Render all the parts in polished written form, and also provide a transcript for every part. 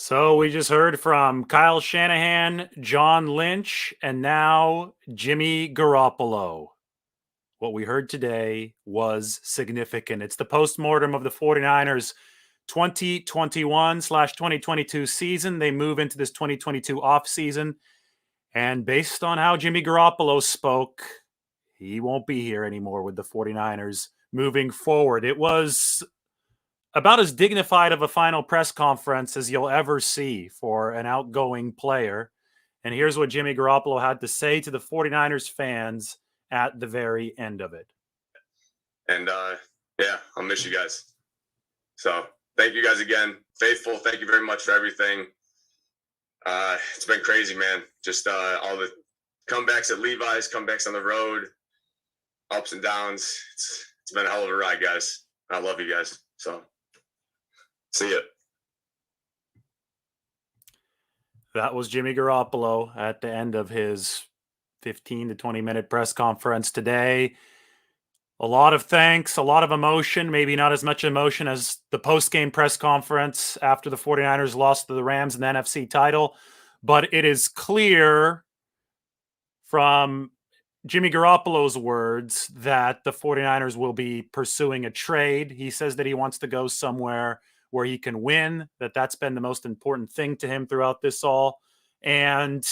So we just heard from Kyle Shanahan, John Lynch, and now Jimmy Garoppolo. What we heard today was significant. It's the postmortem of the 49ers 2021/2022 season. They move into this 2022 offseason. And based on how Jimmy Garoppolo spoke, he won't be here anymore with the 49ers moving forward. It was about as dignified of a final press conference as you'll ever see for an outgoing player. And here's what Jimmy Garoppolo had to say to the 49ers fans at the very end of it. And yeah, I'll miss you guys. So thank you guys again. Faithful, thank you very much for everything. It's been crazy, man. Just all the comebacks at Levi's, comebacks on the road, ups and downs. It's been a hell of a ride, guys. I love you guys. So see ya. That was Jimmy Garoppolo at the end of his 15 to 20-minute press conference today. A lot of thanks, a lot of emotion, maybe not as much emotion as the post-game press conference after the 49ers lost to the Rams in the NFC title. But it is clear from Jimmy Garoppolo's words that the 49ers will be pursuing a trade. He says that he wants to go somewhere where he can win, that's been the most important thing to him throughout this all. And,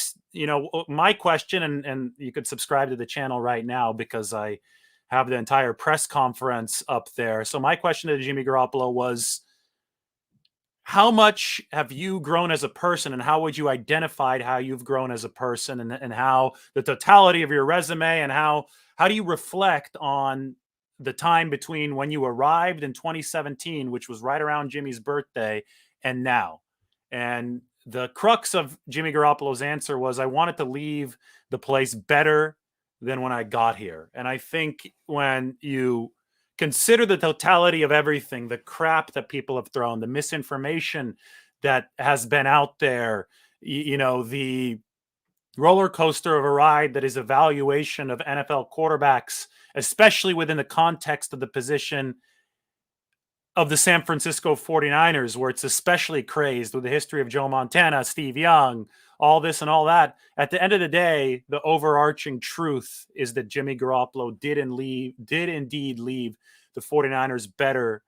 my question, and you could subscribe to the channel right now because I have the entire press conference up there. So my question to Jimmy Garoppolo was, how much have you grown as a person, and how would you identify how you've grown as a person, and how the totality of your resume, and how do you reflect on the time between when you arrived in 2017, which was right around Jimmy's birthday, and now? And the crux of Jimmy Garoppolo's answer was, I wanted to leave the place better than when I got here. And I think when you consider the totality of everything, the crap that people have thrown, the misinformation that has been out there, the roller coaster of a ride that is evaluation of NFL quarterbacks, especially within the context of the position of the San Francisco 49ers, where it's especially crazed with the history of Joe Montana, Steve Young, all this and all that. At the end of the day, the overarching truth is that Jimmy Garoppolo did indeed leave the 49ers better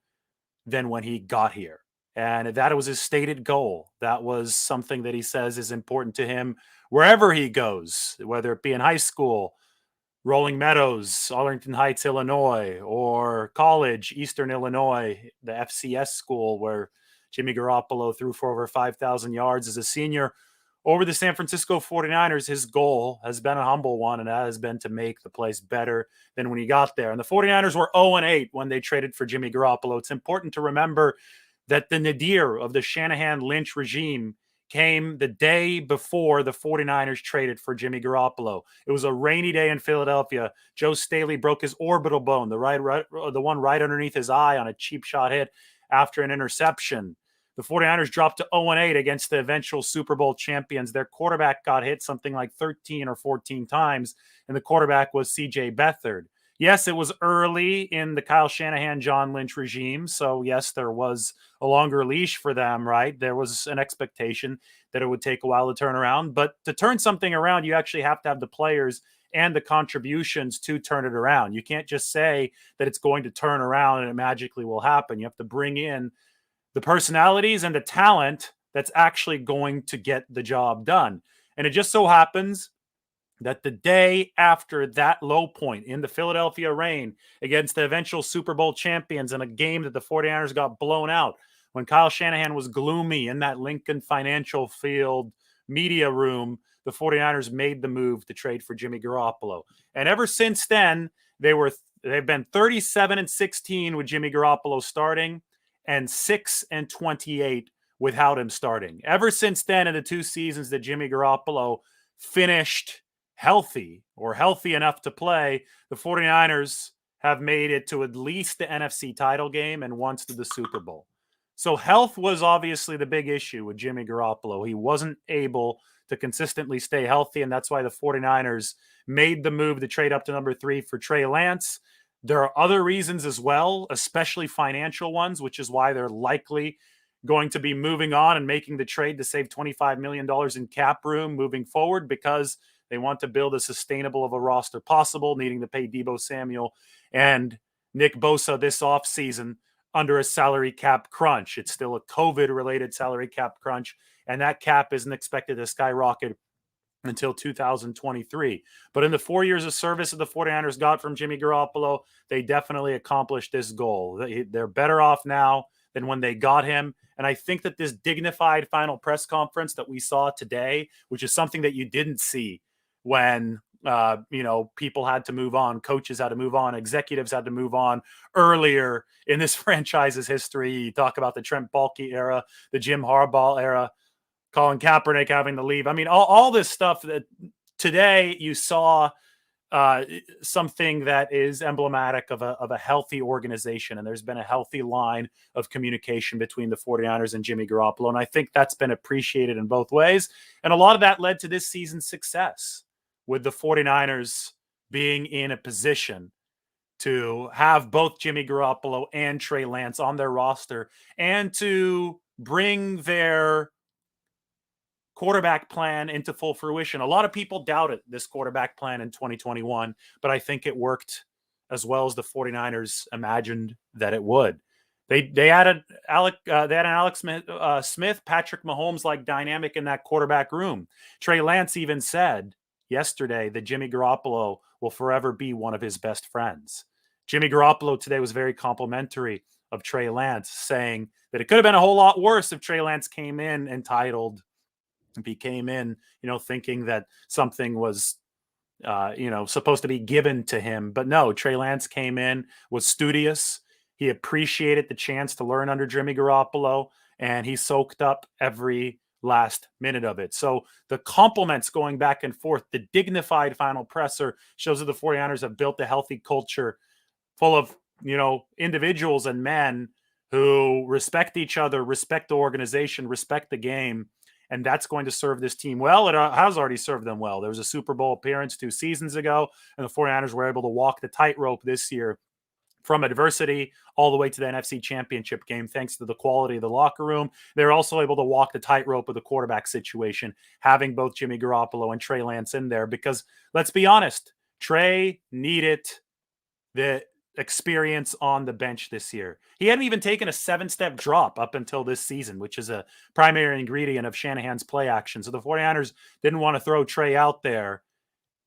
than when he got here. And that was his stated goal. That was something that he says is important to him wherever he goes, whether it be in high school, Rolling Meadows, Arlington Heights, Illinois, or college, Eastern Illinois, the FCS school where Jimmy Garoppolo threw for over 5,000 yards as a senior. Over the San Francisco 49ers, his goal has been a humble one, and that has been to make the place better than when he got there. And the 49ers were 0-8 when they traded for Jimmy Garoppolo. It's important to remember that the nadir of the Shanahan-Lynch regime came the day before the 49ers traded for Jimmy Garoppolo. It was a rainy day in Philadelphia. Joe Staley broke his orbital bone, the one right underneath his eye, on a cheap shot hit after an interception. The 49ers dropped to 0-8 against the eventual Super Bowl champions. Their quarterback got hit something like 13 or 14 times, and the quarterback was C.J. Beathard. Yes, it was early in the Kyle Shanahan, John Lynch regime. So, yes, there was a longer leash for them, right? There was an expectation that it would take a while to turn around. But to turn something around, you actually have to have the players and the contributions to turn it around. You can't just say that it's going to turn around and it magically will happen. You have to bring in the personalities and the talent that's actually going to get the job done. And it just so happens that the day after that low point in the Philadelphia rain against the eventual Super Bowl champions in a game that the 49ers got blown out, when Kyle Shanahan was gloomy in that Lincoln Financial Field media room, the 49ers made the move to trade for Jimmy Garoppolo. And ever since then, they've been 37-16 with Jimmy Garoppolo starting and 6-28 without him starting. Ever since then, in the 2 seasons that Jimmy Garoppolo finished healthy or healthy enough to play, the 49ers have made it to at least the NFC title game and once to the Super Bowl. So health was obviously the big issue with Jimmy Garoppolo. He wasn't able to consistently stay healthy, and that's why the 49ers made the move to trade up to number 3 for Trey Lance. There are other reasons as well, especially financial ones, which is why they're likely going to be moving on and making the trade to save $25 million in cap room moving forward because they want to build as sustainable of a roster possible, needing to pay Deebo Samuel and Nick Bosa this offseason under a salary cap crunch. It's still a COVID-related salary cap crunch, and that cap isn't expected to skyrocket until 2023. But in the 4 years of service that the 49ers got from Jimmy Garoppolo, they definitely accomplished this goal. They're better off now than when they got him. And I think that this dignified final press conference that we saw today, which is something that you didn't see when people had to move on, coaches had to move on, executives had to move on earlier in this franchise's history. You talk about the Trent Baalke era, the Jim Harbaugh era, Colin Kaepernick having to leave. I mean, all this stuff that today you saw something that is emblematic of a healthy organization. And there's been a healthy line of communication between the 49ers and Jimmy Garoppolo. And I think that's been appreciated in both ways. And a lot of that led to this season's success, with the 49ers being in a position to have both Jimmy Garoppolo and Trey Lance on their roster and to bring their quarterback plan into full fruition. A lot of people doubted this quarterback plan in 2021, but I think it worked as well as the 49ers imagined that it would. They added Alex Smith, Patrick Mahomes like dynamic in that quarterback room. Trey Lance even said yesterday that Jimmy Garoppolo will forever be one of his best friends. Jimmy Garoppolo today was very complimentary of Trey Lance, saying that it could have been a whole lot worse if Trey Lance came in entitled, if he came in, thinking that something was, supposed to be given to him. But no, Trey Lance came in, was studious. He appreciated the chance to learn under Jimmy Garoppolo, and he soaked up every last minute of it. So the compliments going back and forth, the dignified final presser shows that the 49ers have built a healthy culture full of, individuals and men who respect each other, respect the organization, respect the game. And that's going to serve this team well. It has already served them well. There was a Super Bowl appearance 2 seasons ago, and the 49ers were able to walk the tightrope this year from adversity all the way to the NFC Championship game, thanks to the quality of the locker room. They're also able to walk the tightrope of the quarterback situation, having both Jimmy Garoppolo and Trey Lance in there, because let's be honest, Trey needed the experience on the bench this year. He hadn't even taken a 7-step drop up until this season, which is a primary ingredient of Shanahan's play action. So the 49ers didn't want to throw Trey out there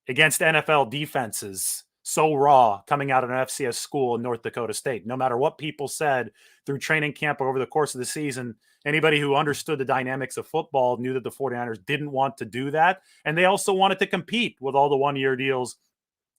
against NFL defenses so raw coming out of an FCS school in North Dakota State. No matter what people said through training camp over the course of the season, anybody who understood the dynamics of football knew that the 49ers didn't want to do that. And they also wanted to compete with all the one-year deals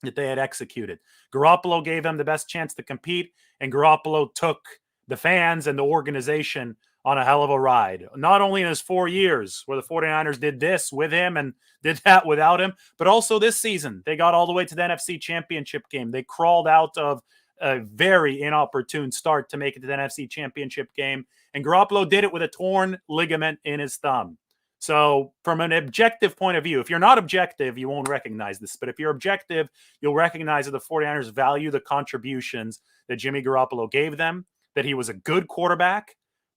that they had executed. Garoppolo gave them the best chance to compete, and Garoppolo took the fans and the organization on a hell of a ride. Not only in his 4 years where the 49ers did this with him and did that without him, but also this season. They got all the way to the NFC Championship game. They crawled out of a very inopportune start to make it to the NFC Championship game, and Garoppolo did it with a torn ligament in his thumb. So from an objective point of view, if you're not objective, you won't recognize this. But if you're objective, you'll recognize that the 49ers value the contributions that Jimmy Garoppolo gave them, that he was a good quarterback,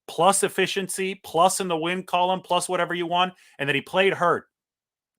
plus efficiency, plus in the win column, plus whatever you want, and that he played hurt.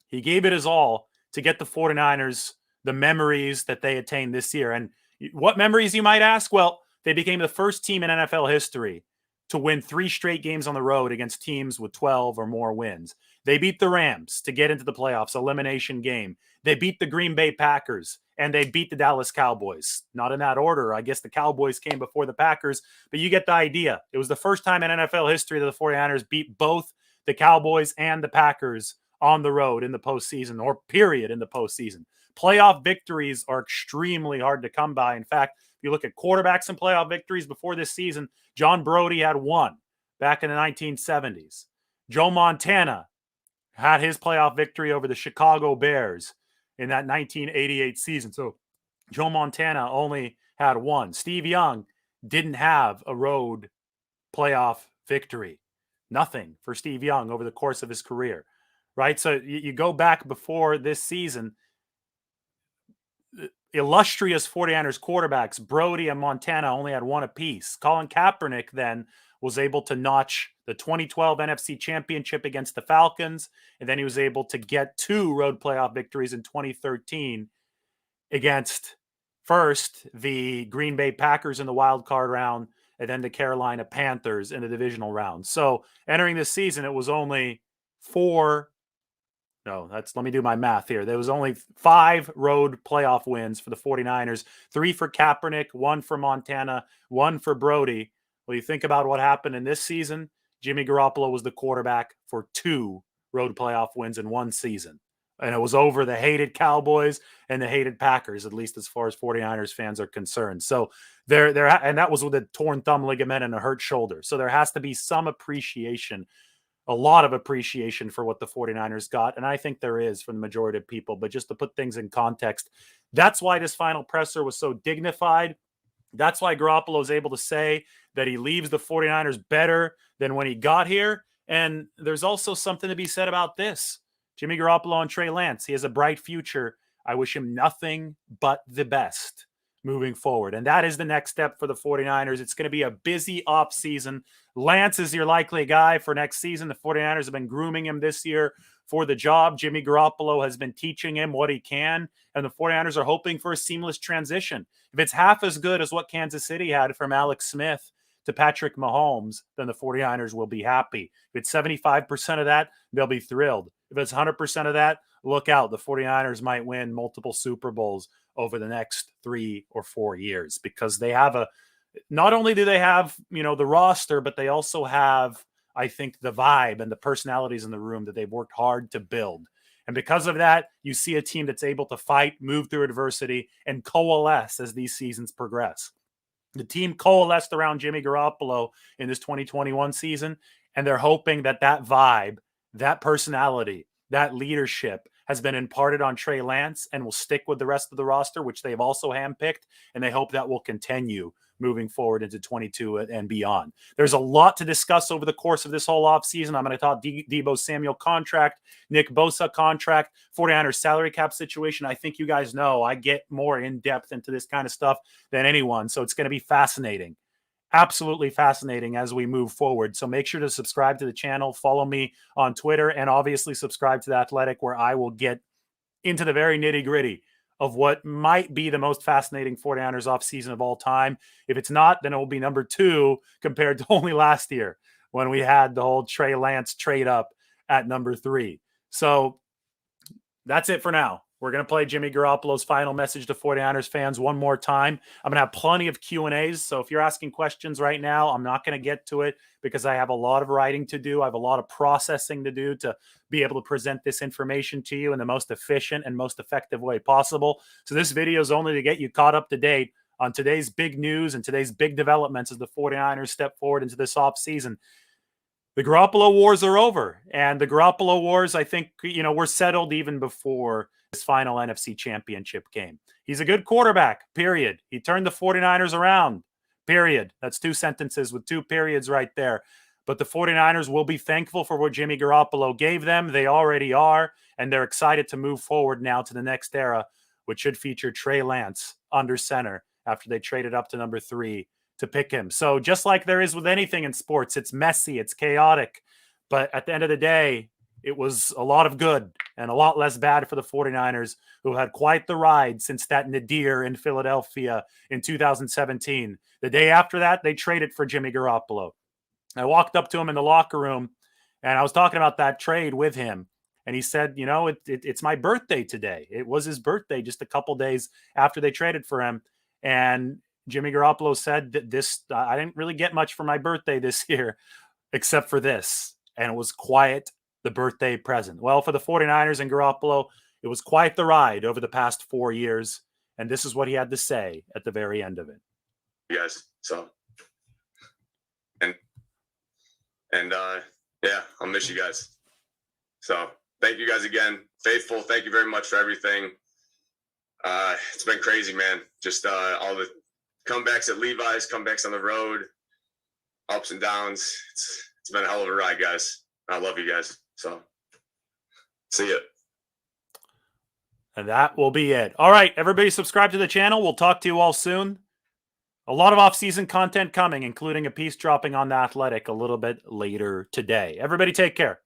He gave it his all to get the 49ers the memories that they attained this year. And what memories, you might ask? Well, they became the first team in NFL history to win 3 straight games on the road against teams with 12 or more wins. They beat the Rams to get into the playoffs, elimination game. They beat the Green Bay Packers, and they beat the Dallas Cowboys. Not in that order. I guess the Cowboys came before the Packers, but you get the idea. It was the first time in NFL history that the 49ers beat both the Cowboys and the Packers on the road in the postseason, or period in the postseason. Playoff victories are extremely hard to come by. In fact, if you look at quarterbacks and playoff victories before this season, John Brodie had 1 back in the 1970s. Joe Montana had his playoff victory over the Chicago Bears in that 1988 season. So Joe Montana only had 1. Steve Young didn't have a road playoff victory. Nothing for Steve Young over the course of his career, right? So you go back before this season, illustrious 49ers quarterbacks, Brodie and Montana, only had 1 apiece. Colin Kaepernick then was able to notch the 2012 NFC Championship against the Falcons, and then he was able to get 2 road playoff victories in 2013 against first the Green Bay Packers in the wild card round, and then the Carolina Panthers in the divisional round. So entering this season, it was only 4. No, let me do my math here. There was only 5 road playoff wins for the 49ers, 3 for Kaepernick, 1 for Montana, 1 for Brody. Well, you think about what happened in this season, Jimmy Garoppolo was the quarterback for 2 road playoff wins in 1 season. And it was over the hated Cowboys and the hated Packers, at least as far as 49ers fans are concerned. So and that was with a torn thumb ligament and a hurt shoulder. So there has to be some appreciation, a lot of appreciation for what the 49ers got. And I think there is from the majority of people. But just to put things in context, that's why this final presser was so dignified. That's why Garoppolo is able to say that he leaves the 49ers better than when he got here. And there's also something to be said about this. Jimmy Garoppolo and Trey Lance, he has a bright future. I wish him nothing but the best moving forward. And that is the next step for the 49ers. It's going to be a busy offseason. Lance is your likely guy for next season. The 49ers have been grooming him this year for the job. Jimmy Garoppolo has been teaching him what he can, and the 49ers are hoping for a seamless transition. If it's half as good as what Kansas City had from Alex Smith to Patrick Mahomes, then the 49ers will be happy. If it's 75% of that, they'll be thrilled. If it's 100% of that, look out. The 49ers might win multiple Super Bowls over the next 3 or 4 years, because they have not only do they have, the roster, but they also have, I think, the vibe and the personalities in the room that they've worked hard to build. And because of that, you see a team that's able to fight, move through adversity, and coalesce as these seasons progress. The team coalesced around Jimmy Garoppolo in this 2021 season, and they're hoping that vibe, that personality, that leadership has been imparted on Trey Lance and will stick with the rest of the roster, which they've also handpicked, and they hope that will continue moving forward into 22 and beyond. There's a lot to discuss over the course of this whole offseason. I'm going to talk Deebo Samuel contract, Nick Bosa contract, 49ers salary cap situation. I think you guys know I get more in depth into this kind of stuff than anyone, so it's going to be fascinating. Absolutely fascinating as we move forward. So make sure to subscribe to the channel, follow me on Twitter, and obviously subscribe to The Athletic, where I will get into the very nitty-gritty of what might be the most fascinating 49ers offseason of all time. If it's not, then it will be number 2 compared to only last year when we had the whole Trey Lance trade up at number 3. So that's it for now. We're going to play Jimmy Garoppolo's final message to 49ers fans one more time. I'm going to have plenty of Q&As, so if you're asking questions right now, I'm not going to get to it because I have a lot of writing to do. I have a lot of processing to do to be able to present this information to you in the most efficient and most effective way possible. So this video is only to get you caught up to date on today's big news and today's big developments as the 49ers step forward into this offseason. The Garoppolo wars are over, and the Garoppolo wars, I think, were settled even before this final NFC Championship game. He's a good quarterback, period. He turned the 49ers around, period. That's 2 sentences with 2 periods right there. But the 49ers will be thankful for what Jimmy Garoppolo gave them. They already are, and they're excited to move forward now to the next era, which should feature Trey Lance under center after they traded up to number 3 to pick him. So just like there is with anything in sports, it's messy, it's chaotic. But at the end of the day, it was a lot of good and a lot less bad for the 49ers, who had quite the ride since that nadir in Philadelphia in 2017. The day after that, they traded for Jimmy Garoppolo. I walked up to him in the locker room, and I was talking about that trade with him. And he said, it's my birthday today. It was his birthday just a couple days after they traded for him. And Jimmy Garoppolo said that I didn't really get much for my birthday this year, except for this. And it was quite the birthday present. Well, for the 49ers and Garoppolo, it was quite the ride over the past 4 years. And this is what he had to say at the very end of it. Yes. So, and yeah, I'll miss you guys. So thank you guys again. Faithful, thank you very much for everything. It's been crazy, man. Just all the comebacks at Levi's, comebacks on the road, ups and downs. It's been a hell of a ride, guys. I love you guys. So see ya. And that will be it. All right, everybody subscribe to the channel. We'll talk to you all soon. a lot of off-season content coming, including a piece dropping on The Athletic a little bit later today. Everybody take care.